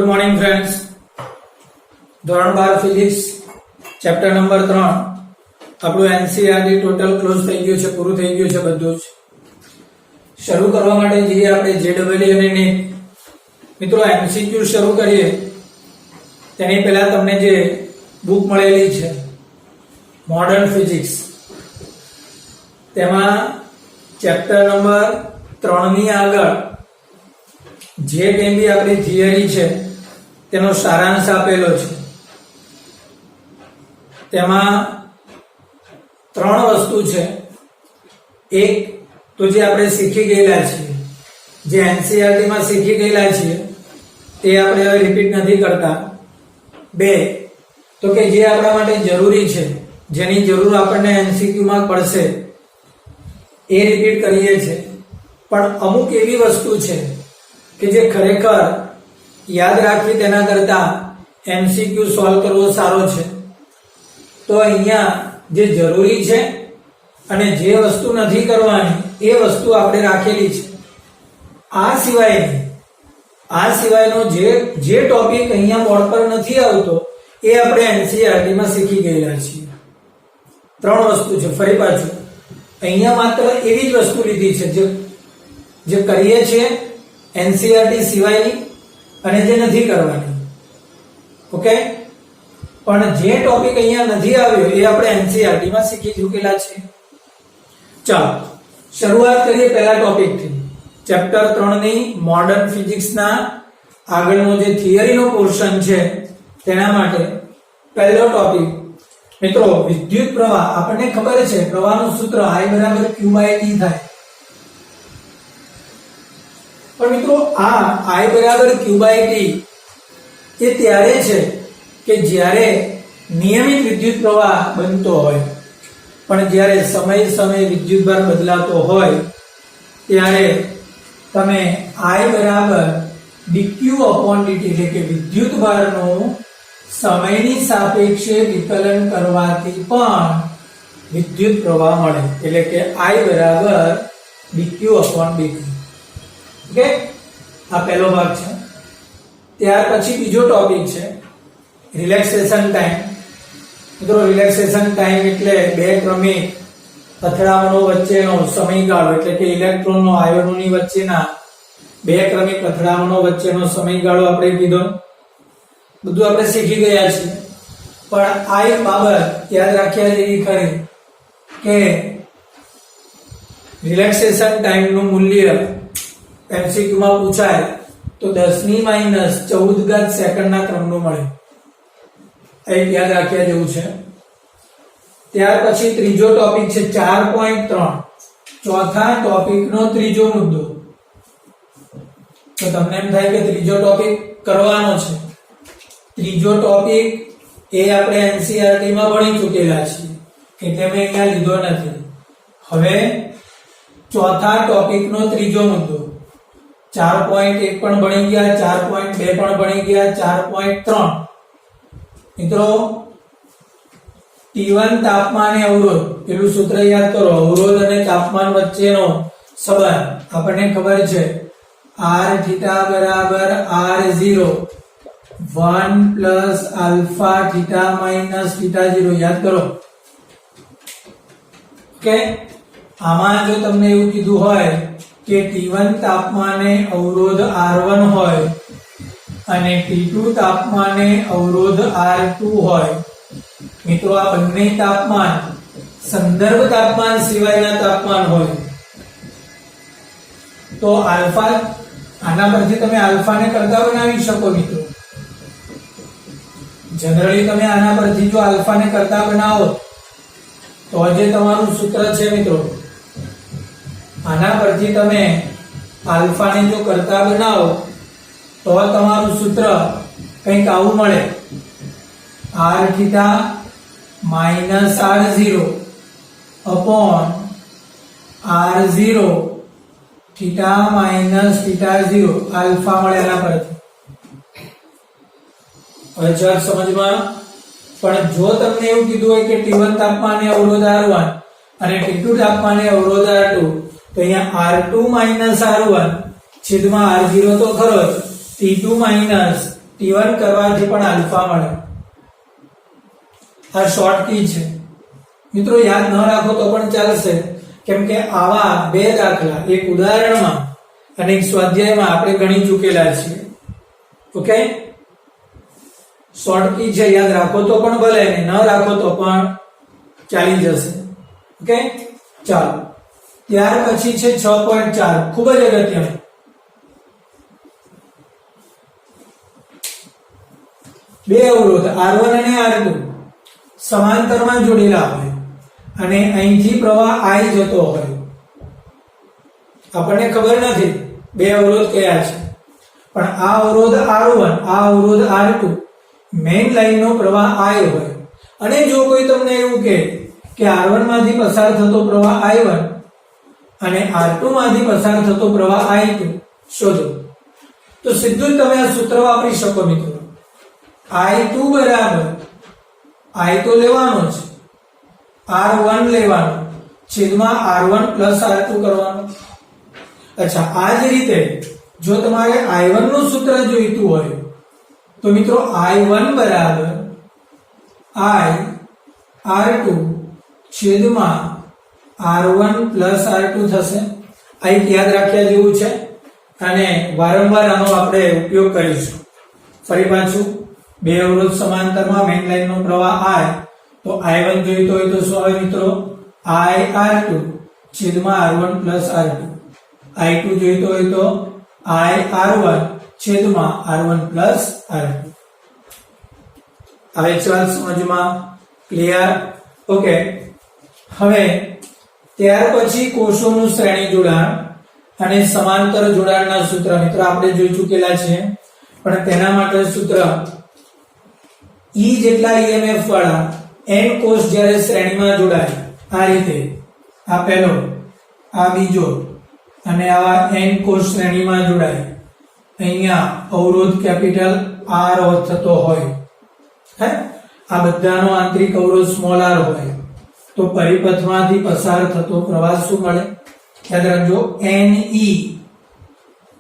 Good morning friends. ધોરણ 12 physics chapter number 3 આપણું NCERT total close થઈ ગયું છે, પૂરું થઈ ગયું છે બધું જ. શરૂ કરવા માટે જઈએ આપણે જેડબલઈ અને નીટ. મિત્રો એમસીક્યુ શરૂ કરીએ તેની પહેલા તમને જે બુક મળેલી છે મોડર્ન ફિઝિક્સ, તેમાં ચેપ્ટર નંબર 3 ની આગળ જે કંઈ બી આપણી થિયરી છે તેનો સારાંશ આપેલો છે. તેમાં 3 વસ્તુ છે. એક તો જે આપણે શીખી ગયેલા છીએ, જે એનસીઈઆરટી માં શીખી ગયેલા છીએ તે આપણે હવે રિપીટ નથી કરતા. 2 તો કે જે આપણા માટે જરૂરી છે, જેની જરૂર આપણને એમસીક્યુ માં પડશે એ રિપીટ કરીએ છીએ. પણ અમુક એવી વસ્તુ છે કે જે ખરેખર યાદ રાખવી તેના કરતા એમસીક્યુ સોલ્વ કરવો સારો છે. તો અહીંયા જે જરૂરી છે અને જે વસ્તુ નથી કરવાની એ વસ્તુ આપણે રાખેલી છે. આ સિવાયનો જે ટોપિક અહીંયા બોર્ડ પર નથી આવતો એ આપણે એનસીઈઆરટી માં શીખી ગયેલા છીએ. 3 વસ્તુ છે. ફરી પાછું અહીંયા માત્ર એવી જ વસ્તુ લીધી છે જે કરીએ છીએ એનસીઈઆરટી સિવાયની અને જે નથી કરવાની. ઓકે, પણ જે ટોપિક અહીંયા નથી આવ્યો એ આપણે એનસીઈઆરટી માં શીખી ચૂકેલા છે. ચાલો શરૂઆત કરીએ પહેલા ટોપિકથી. ચેપ્ટર 3 ની મોડર્ન ફિઝિક્સના આગળનો જે થિયરીનો પોર્શન છે તેના માટે પહેલો ટોપિક મિત્રો વિદ્યુત પ્રવાહ. આપણને ખબર છે પ્રવાહનું સૂત્ર I = Q/T થાય. પણ મિત્રો આ I = Q/T એ ત્યારે છે કે જ્યારે નિયમિત વિદ્યુત પ્રવાહ બનતો હોય, પણ જ્યારે સમય વિદ્યુતભાર બદલાતો હોય ત્યારે તમે I = dq/dt એટલે કે વિદ્યુતભારનું સમયની સાપેક્ષે વિકલન કરવાથી પણ વિદ્યુત પ્રવાહ મળે. એટલે કે I = dq/dt. ઓકે, આ પહેલો ભાગ છે. ત્યાર પછી બીજો ટોપિક છે રિલેક્સેશન ટાઈમ. મિત્રો રિલેક્સેશન ટાઈમ એટલે બે ક્રમિક અથડામણો વચ્ચેનો સમયગાળો, એટલે કે ઇલેક્ટ્રોનનો આયનોની વચ્ચેના બે ક્રમિક અથડામણો વચ્ચેનો સમયગાળો આપણે કીધો. બધું આપણે શીખી ગયા છીએ. પણ આ એક બાબત યાદ રાખ્યા જેવી ખરી કે રિલેક્સેશન ટાઈમનું મૂલ્ય એમસીક્યુ માં પૂછાય તો 10⁻14 સેકન્ડના ક્રમનું મળે. એક યાદ રાખ્યા જેવું છે. ત્યાર પછી ત્રીજો ટોપિક છે 4.3. ચોથા ટોપિકનો ત્રીજો મુદ્દો. તો તમને એમ થાય કે ત્રીજો ટોપિક કરવાનો છે. ત્રીજો ટોપિક એ આપણે એનસીઈઆરટી માં ભણી ચૂકેલા છીએ એટલે મેં અહીંયા લીધો નથી. હવે ચોથા ટોપિકનો ત્રીજો મુદ્દો 4.1 પણ ભણી ગયા, 4.2 પણ ભણી ગયા, 4.3. મિત્રો T1 તાપમાન એ અવરોધ, પેલું સૂત્ર યાદ કરો. અવરોધ અને તાપમાન વચ્ચેનો સંબંધ આપણને ખબર છે Rθ = R0 1 + α θ - θ0. યાદ કરો. ઓકે, આમાં જો તમને એવું કીધું હોય કે T1 તાપમાને અવરોધ R1 હોય અને T2 તાપમાને અવરોધ R2 હોય. મિત્રો આ બંને તાપમાન સંદર્ભ તાપમાન સિવાયના તાપમાન હોય તો આલ્ફા, આના પરથી તમે આલ્ફાને કરતા બનાવી શકો. મિત્રો જનરલી તમે આના પરથી જો આલ્ફાને કરતા બનાવો તો જે તમારું સૂત્ર છે મિત્રો, આના પરથી તમે આલ્ફાને જો કરતા બનાવો તો તમારું સૂત્ર કંઈક આવું મળે Rθ - R0 upon R0 θ - θ0 alpha મળે આના પરથી. હવે જરા સમજમાં. પણ જો તમને એવું કીધું હોય કે T1 તાપમાને અવરોધ R1 અને T2 તાપમાને અવરોધ R2 તો અહીંયા R2 - R1 છેદમાં R0 તો ખરો જ, T2 - T1 કરવાથી પણ આલ્ફા મળે. આ શોર્ટ કી છે મિત્રો, યાદ ન રાખો તો પણ ચાલશે, કેમ કે આવા બે દાખલા એક ઉદાહરણમાં અને એક સ્વાધ્યાયમાં આપણે ગણી ચૂકેલા છીએ. ઓકે, શોર્ટ કી છે, યાદ રાખો તો પણ ભલે ને ન રાખો તો પણ ચાલી જશે. ઓકે, ચાલો ત્યાર પછી છે 6.4, ખૂબ જ અગત્યનું. બે અવરોધ R1 અને R2 સમાંતરમાં જોડેલા હોય અને અહીંથી પ્રવાહ I જતો હોય. આપણને ખબર નથી બે અવરોધ કયા છે, પણ આ અવરોધ R1, આ અવરોધ R2, મેઇન લાઈનનો પ્રવાહ I હોય. અને જો કોઈ તમને એવું કહે કે R1 માંથી પસાર થતો પ્રવાહ I1 અને R2 માંથી પસાર થતો પ્રવાહ I2 શોધો, તો સીધું જ તમે આ સૂત્ર વાપરી શકો મિત્રો. I2 બરાબર I તો લેવાનો છે, R1 લેવાનો, છેદમાં R1 પ્લસ R2 કરવાનો. અચ્છા, આ જ રીતે જો તમારે I1 નું સૂત્ર જોઈતું હોય તો મિત્રો I1 બરાબર I R2 છેદમાં R1 પ્લસ R2 થશે. આ એક યાદ રાખ્યા જેવું છે અને વારંવાર આનો આપણે ઉપયોગ કરીશું. ફરી પાછું, બે અવરોધ સમાંતરમાં મેઇન લાઈનનો પ્રવાહ I, તો I1 જોઈતો હોય તો શું આવે મિત્રો? I R2 છેદમાં R1 પ્લસ R2. I2 જોઈતો હોય તો I R1 છેદમાં R1 પ્લસ R2. હવે ચાલ સમજમાં ક્લિયર? ઓકે, હવે ત્યાર પછી કોષોનું શ્રેણી જોડાણ અને સમાંતર જોડાણના સૂત્ર મિત્રો આપણે જોઈ ચૂકેલા છે, પણ તેના માટે સૂત્ર E જેટલા EMF વાળા n કોષ જ્યારે શ્રેણીમાં જોડાય, આ રીતે, આ પહેલો, આ બીજો અને આવા n કોષ શ્રેણીમાં જોડાય, અહીંયા અવરોધ કેપિટલ R થતો હોય, હે, આ બધાનો આંતરિક અવરોધ સ્મોલ r હોય, તો પરિપથમાંથી પસાર થતો પ્રવાહ શું મળે? યાદ રાખજો, Ne.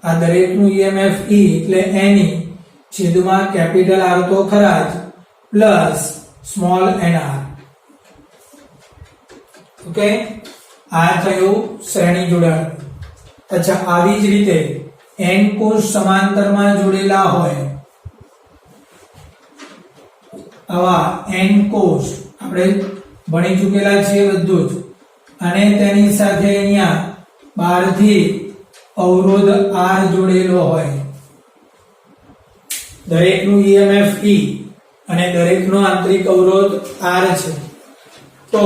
આ દરેકનું EMF E એટલે Ne છેદમાં કેપિટલ R તો ખરા જ, પ્લસ સ્મોલ nr. ઓકે, આ થયું શ્રેણી જોડાણ. અચ્છા, આવી જ રીતે n કોષ સમાંતરમાં જોડેલા હોય, આવા n કોષ આપણે ભણી ચૂકેલા છીએ બધું જ, અને તેની સાથે અહીંયા બહારથી અવરોધ R જોડેલો હોય, દરેકનું EMF E અને દરેકનો આંતરિક અવરોધ R છે, તો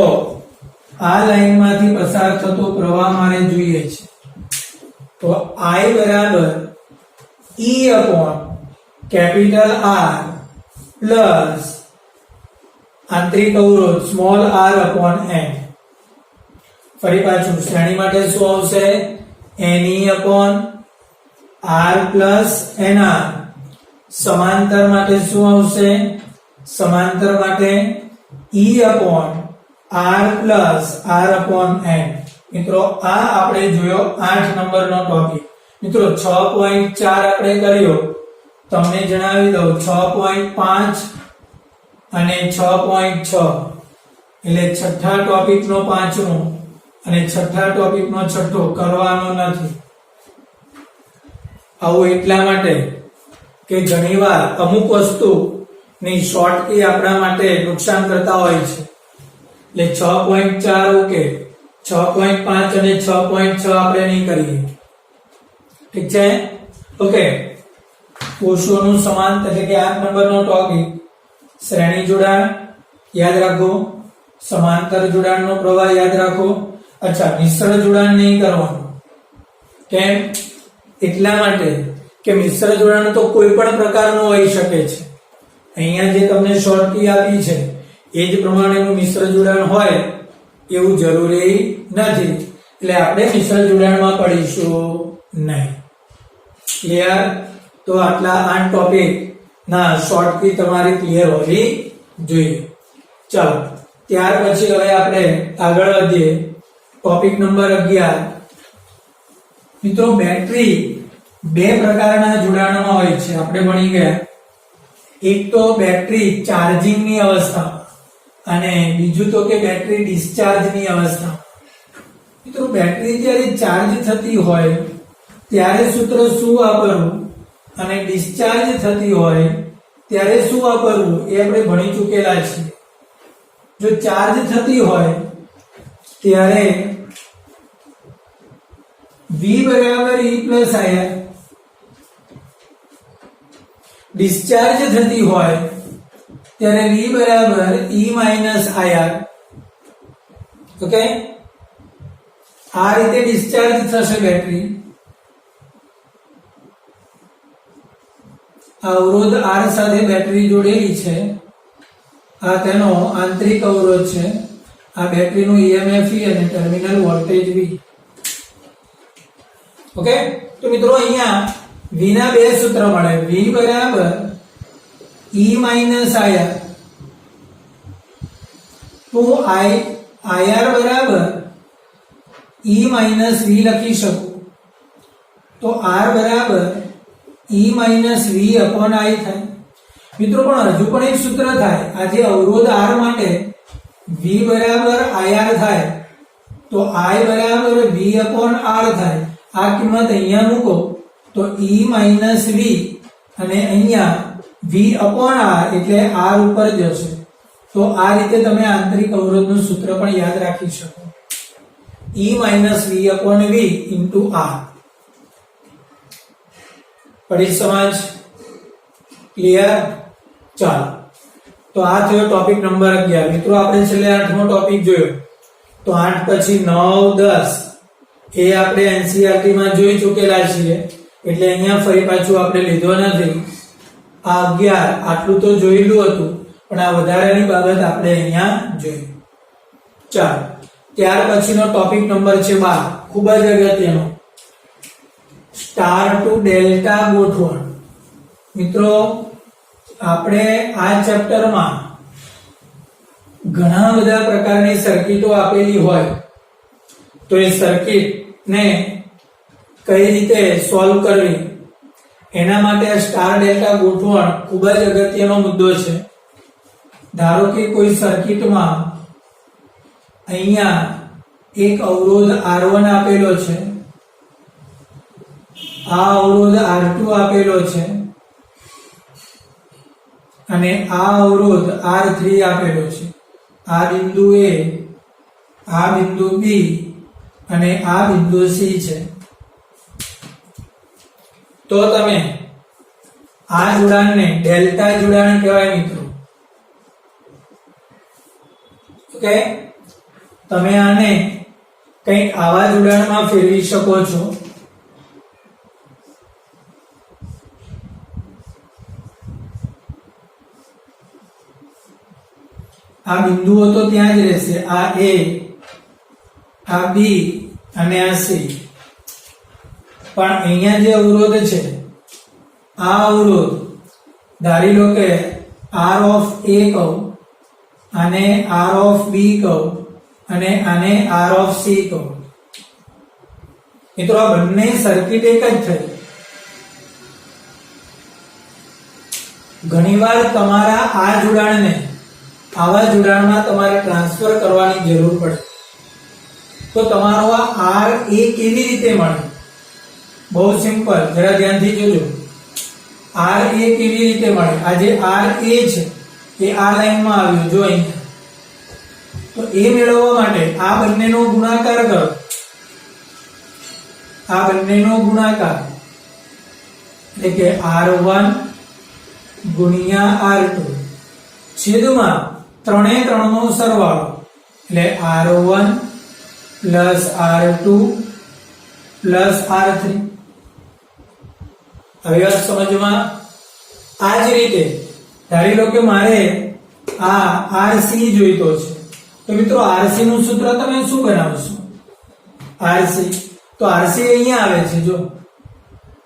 આ લાઈનમાંથી પસાર થતો પ્રવાહ મારે જોઈએ છે. તો I બરાબર E upon capital R plus આંતરિક અવરોધ સ્મોલ r અપોન n. ફરી પાછું શ્રેણી માટે શું આવશે? Ne upon r plus nr. સમાંતર માટે શું આવશે? સમાંતર માટે E upon r plus r upon n. મિત્રો આ આપણે જોયો 8 નંબરનો ટોપિક. મિત્રો 6.4 આપણે કર્યો, તમને જણાવી દઉં 6.5 અને 6.6 એટલે છઠ્ઠા ટોપિકનો પાંચમો અને છઠ્ઠા ટોપિકનો છઠ્ઠો કરવાનો નથી. આવું એટલા માટે કે ઘણીવાર અમુક વસ્તુની શોર્ટ કી આપણા માટે નુકસાન કરતા હોય છે. એટલે 6.4 ઓકે, 6.5 અને 6.6 આપણે નહીં કરીએ. ઠીક છે? ઓકે, કોષોનું સમાંતર એટલે કે 8 નંબરનો ટોપિક શ્રેણી જોડાણ યાદ રાખો, સમાંતર જોડાણનો પ્રવાહ યાદ રાખો. અચ્છા, મિશ્ર જોડાણ નહીં કરવાનું. કેમ? એટલા માટે કે મિશ્ર જોડાણ તો કોઈ પણ પ્રકારનું હોઈ શકે છે. અહીંયા જે તમને શોર્ટ કી આપી છે એ જ પ્રમાણેનું મિશ્ર જોડાણ હોય એવું જરૂરી નથી. એટલે આપણે મિશ્ર જોડાણમાં પડીશું નહીં. ક્લિયર? તો આટલા 8 ટોપિક ના શોર્ટ કી તમારી ક્લિયર હોવી જોઈએ. ચાલો, ત્યાર પછી હવે આપણે આગળ વધીએ. Topic number 11. મિત્રો બેટરી બે પ્રકારના જોડાણમાં હોય છે, આપણે ભણી ગયા. એક તો બેટરી ચાર્જિંગ ની અવસ્થા અને બીજું તો કે બેટરી ડિસ્ચાર્જ ની અવસ્થા. મિત્રો બેટરી જ્યારે ચાર્જ થતી હોય ત્યારે સૂત્ર શું વાપરવું અને ડિસ્ચાર્જ થતી હોય ત્યારે શું વાપરવું એ આપણે ભણી ચૂકેલા છીએ. જો ચાર્જ થતી હોય ત્યારે V બરાબર E પ્લસ IR, ડિસ્ચાર્જ થતી હોય ત્યારે V બરાબર E માઇનસ IR. ઓકે, આ રીતે ડિસ્ચાર્જ થશે બેટરી. અવરોધ R સાથે બેટરી જોડેલી છે, આ તેનો આંતરિક અવરોધ છે, આ બેટરીનું EMF E અને ટર્મિનલ વોલ્ટેજ V. ઓકે, તો મિત્રો અહીંયા V ના બે સૂત્ર મળે. V બરાબર E માઇનસ IR, તો IR બરાબર E માઇનસ V લખી શકું. તો R બરાબર E minus V upon I થાય. મિત્રો પણ હજુ પણ એક સૂત્ર થાય. આ જે અવરોધ R માટે V બરાબર IR થાય તો I બરાબર V અપોન R થાય. આ કિંમત અહીંયા મૂકો તો E માઇનસ V અને અહીંયા V અપોન R એટલે R ઉપર જશે. તો આ રીતે તમે આંતરિક અવરોધનું સૂત્ર પણ યાદ રાખી શકો. E minus V upon V into R. પડી સમજ? ક્લિયર? ચાલો, તો આ થયો ટોપિક નંબર 11. મિત્રો આપણે છેલ્લે 8મો ટોપિક જોયો. તો 8 પછી 9, 10 એ આપણે NCERT માં જોઈ ચૂકેલા છીએ એટલે અહીંયા ફરી પાછું આપણે લીધો નથી. આ 11 આટલું તો જોયેલું હતું પણ આ વધારાની બાબત આપણે અહીંયા જોઈ. ચાલો, ત્યાર પછીનો ટોપિક નંબર છે 12, ખૂબ જ અગત્યનો, સ્ટાર ટુ ડેલ્ટા ગોઠવણ. મિત્રો આપણે આ ચેપ્ટરમાં ઘણા બધા પ્રકારની સર્કિટો આપેલી હોય તો એ સર્કિટ ને કઈ રીતે સોલ્વ કરવી એના માટે આ સ્ટાર ડેલ્ટા ગોઠવણ ખૂબ જ અગત્યનો મુદ્દો છે. ધારો કે કોઈ સર્કિટમાં અહીંયા એક અવરોધ R1 આપેલો છે, આ અવરોધ R2 આપેલો છે અને આ અવરોધ R3 આપેલો છે. આ બિંદુ A, આ બિંદુ B અને આ બિંદુ C છે. તો તમે આ જોડાણને ડેલ્ટા જોડાણ કહેવાય મિત્રો. ઓકે, તમે આને કંઈક આવા જોડાણમાં ફેરવી શકો છો. આ બિંદુઓ તો ત્યાં જ રહેશે, આ A, આ B અને આ C. પણ અહીંયા જે અવરોધ છે આ અવરોધ ધારી લો કે R of A કહું, આને R of B કહું અને આને R of C કહું. મિત્રો આ બંને સર્કિટ એક જ થઈ. ઘણીવાર તમારા આ જોડાણને આવા જોડાણમાં તમારે ટ્રાન્સફર કરવાની જરૂર પડે. તો તમારો આ R A કેવી રીતે મળે? બહુ સિમ્પલ, જરા ધ્યાનથી જોજો. R A કેવી રીતે મળે? આ જે R A છે એ આ લાઈનમાં આવ્યું, જો અહીંયા. તો એ મેળવવા માટે આ બંનેનો ગુણાકાર કરો. આ બંનેનો ગુણાકાર એટલે કે R1 ગુણ્યા R2 છેદમાં 3 એ 3 નો સરવાળો એટલે R1 plus R2 plus R3. હવે વાત સમજમાં. આ જ રીતે ધારી લો કે મારે આ RC જોઈતો છે તો મિત્રો RC નું સૂત્ર તમે શું બનાવશો? RC તો RC અહીંયા આવે છે જો,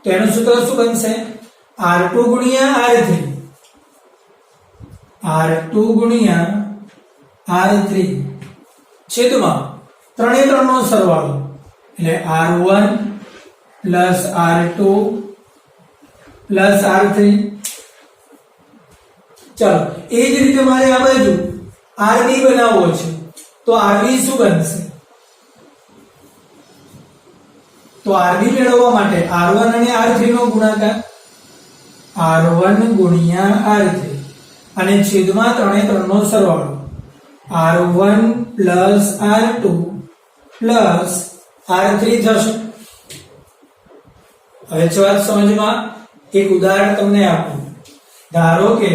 તો એનું સૂત્ર શું બનશે? R2 ગુણ્યા R3, R2 ગુણ્યા R3 છેદમાં 3 એ 3 નો સરવાળો એટલે R1 plus R2 plus R3. ચાલો એ જ રીતે મારે આ બાજુ RB બનાવવો છે તો RB શું બનશે? તો RB મેળવવા માટે R1 અને R3 નો ગુણાકાર R1 ગુણ્યા R3 અને છેદમાં 3 3 નો સરવાળો R1 plus R2 plus R3 થશે. હવે જો વાત સમજમાં એક ઉદાહરણ તમને આપું. ધારો કે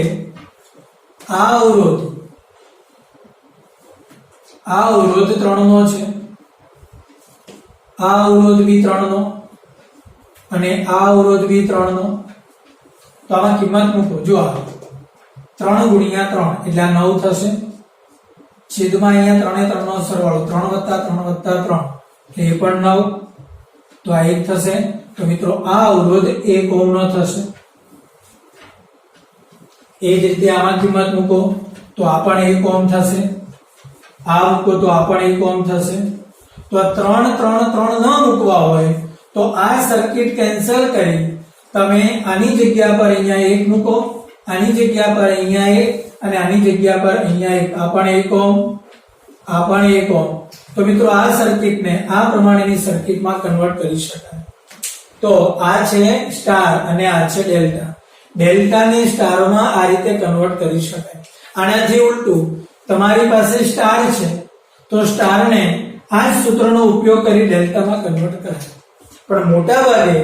આ અવરોધ 3 નો છે, આ અવરોધ બી 3 નો અને આ અવરોધ બી 3 નો. તો આમાં કિંમત મૂકો. જો આ 3 ગુણ્યા 3 એટલે આ 9 થશે. છેદમાં અહીંયા 3 3 નો સરવાળો 3 વત્તા 3 વત્તા 3 એટલે એ પણ 9. તો આ 1 થશે. તો મિત્રો આ અવરોધ 1 ઓહ્મ નો થશે. એ જ રીતે આમાં કિંમત મૂકો તો આ પણ 1 ઓહ્મ થશે. આ મૂકો તો આ પણ 1 ઓહ્મ થશે. તો આ 3 3 3 ન મૂકવા હોય તો આ સર્કિટ કેન્સલ કરી તમે આની જગ્યા પર અહીંયા 1 મૂકો, આની જગ્યા પર અહીંયા 1 અને આની જગ્યા પર અહીંયા 1. આ પણ 1 ઓહ્મ, આ પણ 1 ઓહ્મ. તો મિત્રો આ સર્કિટને આ પ્રમાણેની સર્કિટમાં કન્વર્ટ કરી શકાય. તો આ છે સ્ટાર અને આ છે ડેલ્ટા. ડેલ્ટાને સ્ટારમાં આ રીતે કન્વર્ટ કરી શકાય. આનાથી ઉલટું તમારી પાસે સ્ટાર છે તો સ્ટારને આ જ સૂત્રનો ઉપયોગ કરી ડેલ્ટામાં કન્વર્ટ કરાય. પણ મોટા ભાગે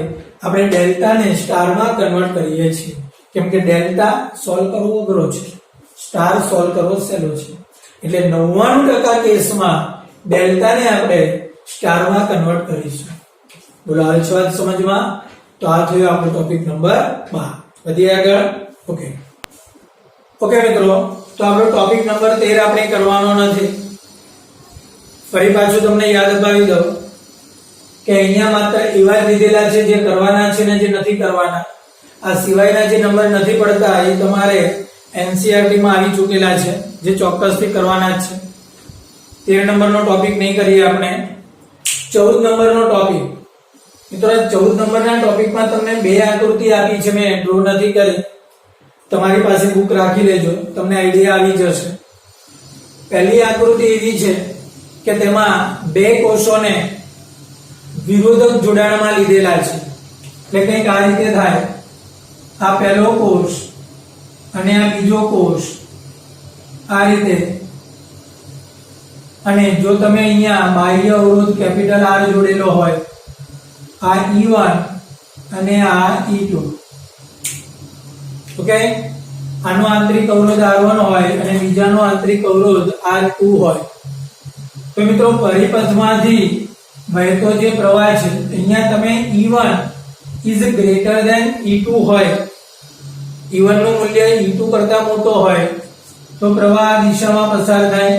આપણે ડેલ્ટાને સ્ટારમાં કન્વર્ટ કરીએ છીએ કેમ કે ડેલ્ટા સોલ્વ કરવો અઘરો છે, સ્ટાર સોલ્વ કરવો સહેલો છે. એટલે 99% કેસમાં ડેલ્ટાને આપણે સ્ટારમાં કન્વર્ટ કરીશું. બોલો હાલ છે વાત સમજમાં? તો આ થયો આપણો ટોપિક નંબર 12. વધીએ આગળ. ઓકે મિત્રો, તો આપણો ટોપિક નંબર 13 આપણે કરવાનો નથી. ફરી પાછું તમને યાદ અપાવી દઉં કે અહીંયા માત્ર એવા જ લીધેલા છે જે કરવાના છે ને જે નથી કરવાના. આ સિવાયના જે નંબર નથી પડતા એ તમારે NCERT માં આવી ચૂકેલા છે જે ચોક્કસથી કરવાના જ છે. 13 નંબરનો ટોપિક નહીં કરીએ આપણે. 14 નંબરનો ટોપિક. મિત્રો 14 નંબરના ટોપિકમાં તમને બે આકૃતિ આપી છે, મેં ડ્રો નથી કરી. તમારી પાસે બુક રાખી લેજો, તમને આઈડિયા આવી જશે. પહેલી આકૃતિ એવી છે કે તેમાં બે કોષોને વિરોધક જોડાણમાં લીધેલા છે. એટલે કંઈક આ રીતે થાય. આ પહેલો કોષ અને આ બીજો કોષ આ રીતે. અને જો તમે અહીંયા બાહ્ય અવરોધ કેપિટલ R જોડેલો હોય, આ E1 અને આ E2. ઓકે, આનો આંતરિક અવરોધ R1 હોય અને બીજાનો આંતરિક અવરોધ R2 હોય. તો મિત્રો પરિપથમાંથી વહેતો જે પ્રવાહ છે અહીંયા તમે E1 is greater than E2 હોય, E1 નું મૂલ્ય E2 કરતા મોટો હોય તો પ્રવાહ આ દિશામાં પસાર થાય.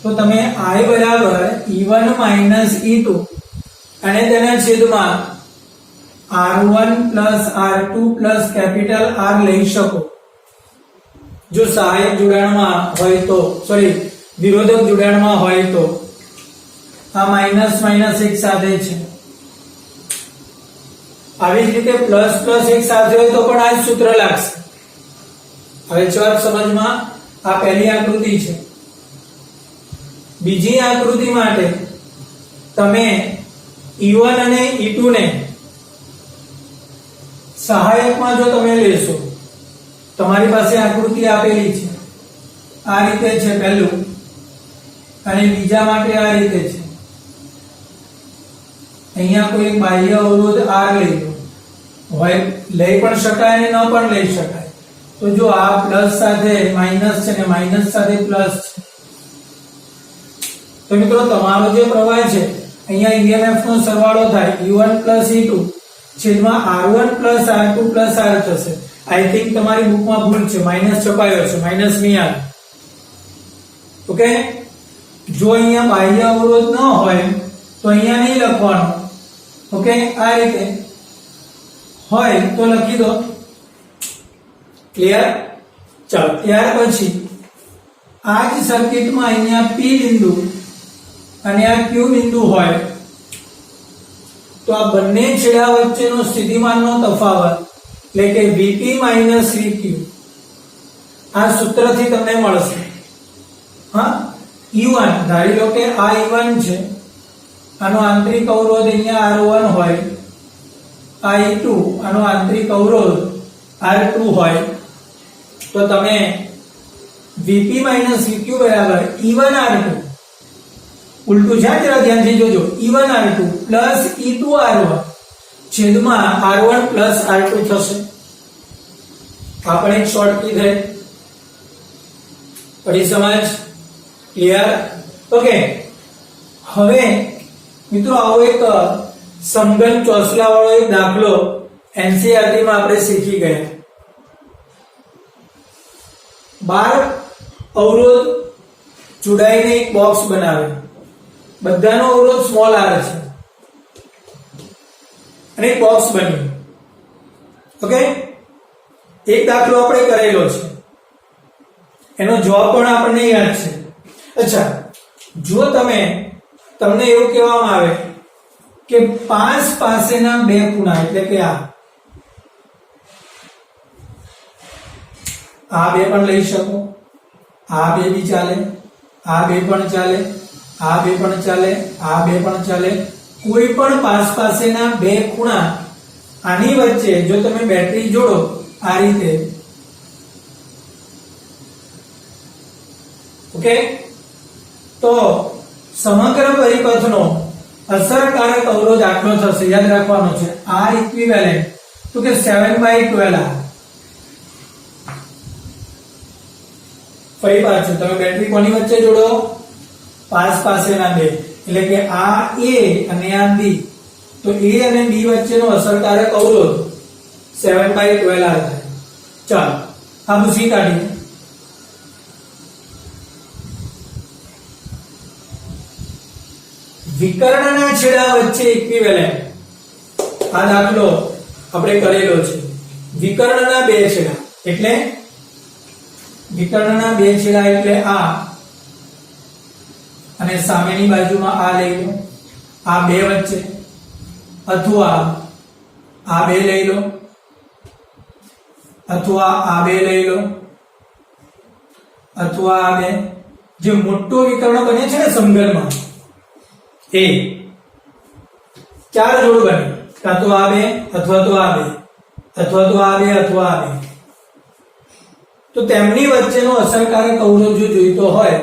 તો તમે I બરાબર E1 માઈનસ E2 અને તેના છેદમાં R1 plus R2 plus capital R લઈ શકો. જો સહાયક જોડાણમાં હોય તો, વિરોધક જોડાણમાં હોય તો આ માઈનસ માઈનસ એક સાથે છે. આવી જ રીતે પ્લસ પ્લસ એક સાથે હોય તો પણ આ જ સૂત્ર લાગશે. હવે વાત સમજમાં. આ પહેલી આકૃતિ છે. બીજી આકૃતિ માટે તમે E1 અને E2 ને સહાયકમાં જો તમે લેશો, તમારી પાસે આકૃતિ આપેલી છે આ રીતે છે પહેલું, અને બીજા માટે આ રીતે છે. અહીંયા કોઈ બાહ્ય અવરોધ R લઈ લો, હોય લઈ પણ શકાય અને ન પણ લઈ શકાય. તો જો આ પ્લસ સાથે માઈનસ છે ને માઈનસ સાથે પ્લસ છે, તો મિત્રો તમારો જે પ્રવાહ છે અહીંયા EMF નો સરવાળો થાય E1 E2 છેદમાં R1 R2 R થશે. આઈ થિંક તમારી બુકમાં ભૂલ છે, માઈનસ છપાયો છે, માઈનસ નહીં આવે. ઓકે, જો અહીંયા બાહ્ય અવરોધ ન હોય તો અહીંયા નહીં લખવાનું. ઓકે, આ રીતે હોય તો લખી દો. ક્લિયર? ચાલો, ત્યાર પછી આ જ સર્કિટમાં અહીંયા P બિંદુ અને આ Q બિંદુ હોય તો આ બંને છેડા વચ્ચેનો સ્થિતિમાનનો તફાવત એટલે કે Vp - Vq આ સૂત્રથી તમને મળશે. હા, E1 ધારી લો કે આ E1 છે, આનો આંતરિક અવરોધ અહીંયા R1 હોય, આ E2 આનો આંતરિક અવરોધ R2 હોય, તો તમે Vp - Vq બરાબર E1 R2 ઉલટું છે, જરા ધ્યાનથી જોજો, E1 R2 plus E2 R1 છેદમાં R1 પ્લસ R2 થશે. આ પણ એક શોર્ટ કી છે. પડી સમજ? ક્લિયર? ઓકે. હવે મિત્રો આવો એક સમઘન ચોસલા વાળો એક દાખલો એનસીઈઆરટી માં આપણે શીખી ગયા. 12 અવરોધ જોડાઈને એક બોક્સ બનાવે. બધાનો અવરોધ સ્મોલ r છે અને એક બોક્સ બન્યું. ઓકે, એક દાખલો આપણે કરેલો છે, એનો જવાબ પણ આપણને યાદ છે. અચ્છા, જો તમને એવું કહેવામાં આવે કે 5 પાસેના બે ખૂણા, એટલે કે આ બે પણ લઈ શકો, આ બે બી ચાલે, આ બે પણ ચાલે, આ બે પણ ચાલે, આ બે પણ ચાલે, કોઈ પણ 5 પાસેના બે ખૂણા, આની વચ્ચે જો તમે બેટરી જોડો આ રીતે, ઓકે, તો સમગ્ર પરિપથનો અસરકારક અવરોધ આટલો થશે. યાદ રાખવાનો છે, R ઇક્વિવેલેન્ટ તો કે 7/12R. ફરી પાછું તમે બેટરી કોની વચ્ચે જોડો? 5 પાસેના બે, એટલે કે આ A અને આ B, તો A અને B વચ્ચેનો અસરકારક અવરોધ 7/12R થાય. ચાલો આ પૂછી કાઢીએ. વિકર્ણના છેડા વચ્ચે ઇક્વિવેલેન્ટ, આ દાખલો આપણે કરેલો છે. વિકર્ણના બે છેડા એટલે વિકર્ણના બે છેડા એટલે આ અને સામેની બાજુમાં આ લઈ લો, આ બે વચ્ચે, અથવા આ બે લઈ લો, અથવા આ બે લઈ લો, અથવા આ બે. જે મોટો વિકર્ણ બને છે ને સમઘનમાં, એ 4 જોડ બને, કાં તો આ બે, અથવા તો આ બે, અથવા તો આ બે, અથવા આ બે. તો તેમની વચ્ચેનો અસરકારક અવરોધ જો જોઈતો હોય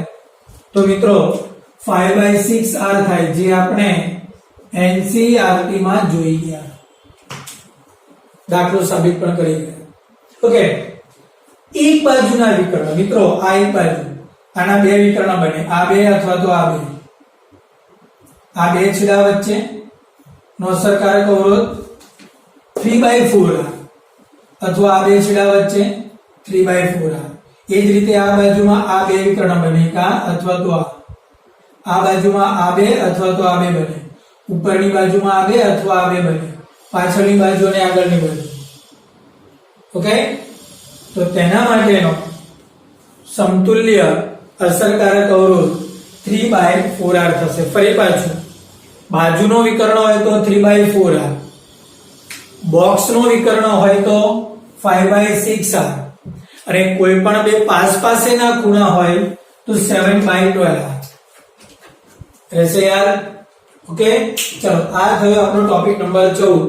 તો મિત્રો 5/6R થાય, જે આપણે એનસીઈઆરટી માં જોઈ ગયા, દાખલો સાબિત પણ કરી ગયા. ઓકે, એક બાજુના વિકર્ણ મિત્રો, આ એક બાજુ, આના બે વિકર્ણ બને, આ બે અથવા તો આ બે. આ બે છેડા વચ્ચે નો અસરકારક અવરોધ 3/4R, અથવા આ બે છેડા વચ્ચે 3/4R. એ જ રીતે આ બાજુમાં આ બે વિકર્ણ બને, કા અથવા તો આ બાજુમાં આ બે અથવા તો આ બે બને, ઉપરની બાજુમાં આ બે અથવા આ બે બને, પાછળની બાજુ અને આગળની બાજુ. ઓકે, તો તેના માટેનો સમતુલ્ય અસરકારક અવરોધ 3/4R થશે. ફરી પાછું, બાજુનો વિકર્ણ હોય તો 3/4R, બોક્સનો વિકર્ણ હોય તો 5/6R, અને કોઈ પણ બે પાસેના ખૂણા હોય તો 7/12R રહેશે. યાર ઓકે, ચલો આ થયો આપણો ટોપિક નંબર 14.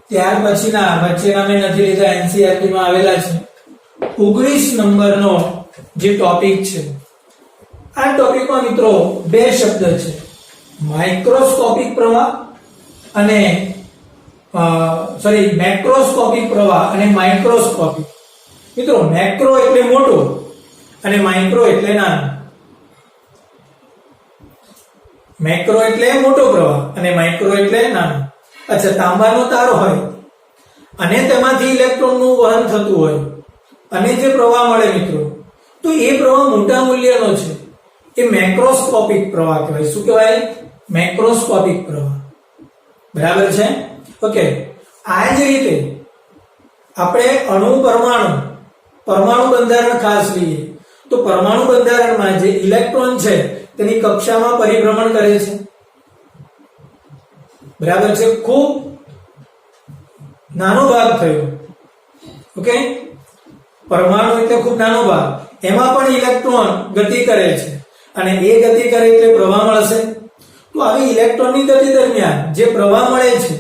ત્યાર પછીના વચ્ચેના મેં નથી લીધા, એનસીઈઆરટી માં આવેલા છે. 19 નંબરનો જે ટોપિક છે, આ ટોપિકમાં મિત્રો બે શબ્દ છે, માઇક્રોસ્કોપિક પ્રવાહ અને મેક્રોસ્કોપિક પ્રવાહ અને માઇક્રોસ્કોપિક. મિત્રો મેક્રો એટલે મોટો અને માઇક્રો એટલે નાનો. મેક્રો એટલે મોટો પ્રવાહ અને માઇક્રો એટલે નાનો. અચ્છા, તાંબાનો તાર હોય અને તેમાંથી ઇલેક્ટ્રોનનું વહન થતું હોય અને જે પ્રવાહ મળે મિત્રો, તો એ પ્રવાહ મોટા મૂલ્યનો છે, એ મેક્રોસ્કોપિક પ્રવાહ કહેવાય. શું કહેવાય? મેક્રોસ્કોપિક પ્રવાહ. બરાબર છે? ઓકે, આ જ રીતે આપણે અણુ પરમાણુ બંધારણ ખાસ લઈએ તો પરમાણુ બંધારણમાં જે ઇલેક્ટ્રોન છે તેની કક્ષામાં પરિભ્રમણ કરે છે. બરાબર છે? ખૂબ નાનો ભાગ થયો. ઓકે, પરમાણુ એટલે ખૂબ નાનો ભાગ, એમાં પણ ઇલેક્ટ્રોન ગતિ કરે છે અને એ ગતિ કરે એટલે પ્રવાહ મળશે. તો આવી ઇલેક્ટ્રોનની ગતિ દરમિયાન જે પ્રવાહ મળે છે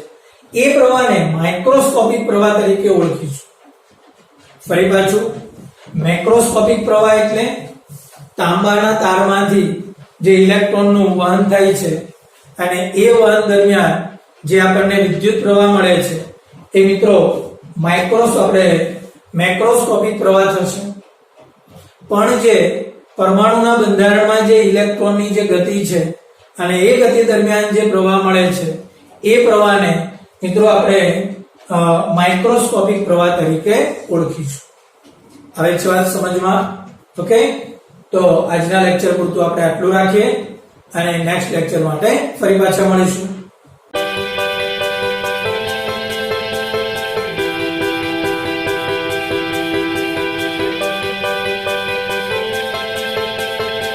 એ પ્રવાહને માઇક્રોસ્કોપિક પ્રવાહ તરીકે ઓળખીશું. ફરી પાછું, મેક્રોસ્કોપિક પ્રવાહ એટલે તાંબાના તારમાંથી જે ઇલેક્ટ્રોનનું વહન થાય છે અને એ વહન દરમિયાન જે આપણને વિદ્યુત પ્રવાહ મળે છે એ મિત્રો મેક્રોસ્કોપિક પ્રવાહ થશે. પણ જે પરમાણુના બંધારણમાં જે ઇલેક્ટ્રોનની જે ગતિ છે અને એ ગતિ દરમિયાન જે પ્રવાહ મળે છે એ પ્રવાહને મિત્રો આપણે માઇક્રોસ્કોપિક પ્રવાહ તરીકે ઓળખીશું. હવે છે વાત સમજમાં? ઓકે, તો આજના લેક્ચર પૂરતું આપણે આટલું રાખીએ અને નેક્સ્ટ લેક્ચર માટે ફરી પાછા મળીશું.